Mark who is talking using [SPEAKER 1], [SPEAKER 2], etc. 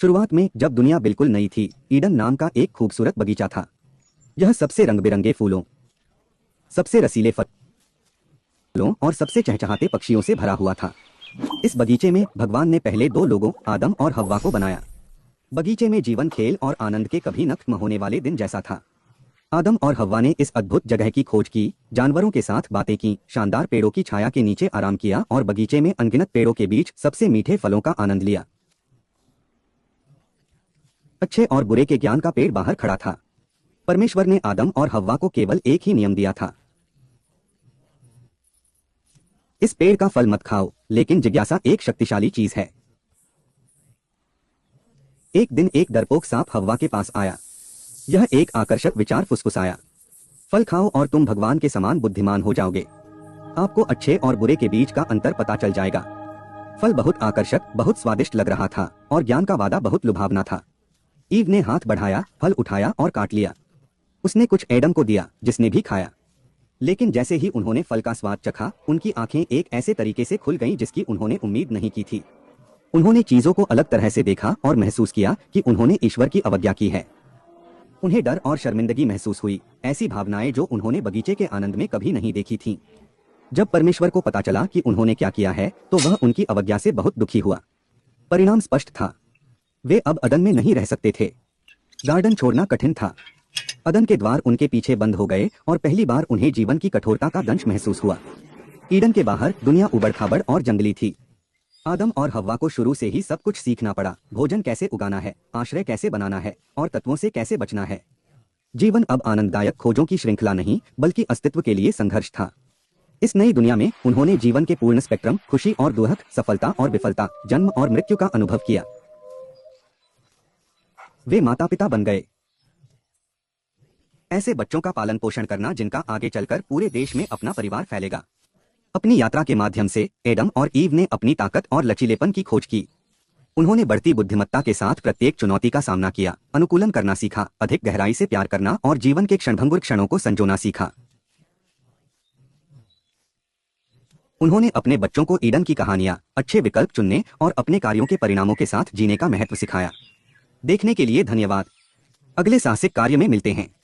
[SPEAKER 1] शुरुआत में जब दुनिया बिल्कुल नई थी, ईडन नाम का एक खूबसूरत बगीचा था। यह सबसे रंग बिरंगे फूलों, सबसे रसीले फलों और सबसे चहचहाते पक्षियों से भरा हुआ था। इस बगीचे में भगवान ने पहले दो लोगों आदम और हव्वा को बनाया। बगीचे में जीवन, खेल और आनंद के कभी न खत्म होने वाले दिन जैसा था। आदम और हव्वा ने इस अद्भुत जगह की खोज की, जानवरों के साथ बातें की, शानदार पेड़ों की छाया के नीचे आराम किया और बगीचे में अनगिनत पेड़ों के बीच सबसे मीठे फलों का आनंद लिया। अच्छे और बुरे के ज्ञान का पेड़ बाहर खड़ा था। परमेश्वर ने आदम और हव्वा को केवल एक ही नियम दिया था, इस पेड़ का फल मत खाओ। लेकिन जिज्ञासा एक शक्तिशाली चीज है। एक दिन एक डरपोक सांप हव्वा के पास आया। यह एक आकर्षक विचार फुसफुसाया, फल खाओ और तुम भगवान के समान बुद्धिमान हो जाओगे। आपको अच्छे और बुरे के बीच का अंतर पता चल जाएगा। फल बहुत आकर्षक, बहुत स्वादिष्ट लग रहा था और ज्ञान का वादा बहुत लुभावना था। ईव ने हाथ बढ़ाया, फल उठाया और काट लिया। उसने कुछ एडम को दिया, जिसने भी खाया। लेकिन जैसे ही उन्होंने फल का स्वाद चखा, उनकी आंखें एक ऐसे तरीके से खुल गईं जिसकी उन्होंने उम्मीद नहीं की थी। उन्होंने चीजों को अलग तरह से देखा और महसूस किया कि उन्होंने ईश्वर की अवज्ञा की है। उन्हें डर और शर्मिंदगी महसूस हुई, ऐसी भावनाएं जो उन्होंने बगीचे के आनंद में कभी नहीं देखी थीं। जब परमेश्वर को पता चला कि उन्होंने क्या किया है, तो वह उनकी अवज्ञा से बहुत दुखी हुआ। परिणाम स्पष्ट था, वे अब अदन में नहीं रह सकते थे। गार्डन छोड़ना कठिन था। अदन के द्वार उनके पीछे बंद हो गए और पहली बार उन्हें जीवन की कठोरता का दंश महसूस हुआ। ईडन के बाहर दुनिया उबड़-खाबड़ और जंगली थी। आदम और हव्वा को शुरू से ही सब कुछ सीखना पड़ा, भोजन कैसे उगाना है, आश्रय कैसे बनाना है और तत्वों से कैसे बचना है। जीवन अब आनंददायक खोजों की श्रृंखला नहीं, बल्कि अस्तित्व के लिए संघर्ष था। इस नई दुनिया में उन्होंने जीवन के पूर्ण स्पेक्ट्रम, खुशी और दुख, सफलता और विफलता, जन्म और मृत्यु का अनुभव किया। वे माता पिता बन गए, ऐसे बच्चों का पालन पोषण करना जिनका आगे चलकर पूरे देश में अपना परिवार फैलेगा। अपनी यात्रा के माध्यम से एडम और ईव ने अपनी ताकत और लचीलेपन की खोज की। उन्होंने बढ़ती बुद्धिमत्ता के साथ प्रत्येक चुनौती का सामना किया, अनुकूलन करना सीखा, अधिक गहराई से प्यार करना और जीवन के क्षणभंगुर क्षणों को संजोना सीखा। उन्होंने अपने बच्चों को ईडन की कहानियां, अच्छे विकल्प चुनने और अपने कार्यों के परिणामों के साथ जीने का महत्व सिखाया। देखने के लिए धन्यवाद। अगले साहसिक कार्य में मिलते हैं।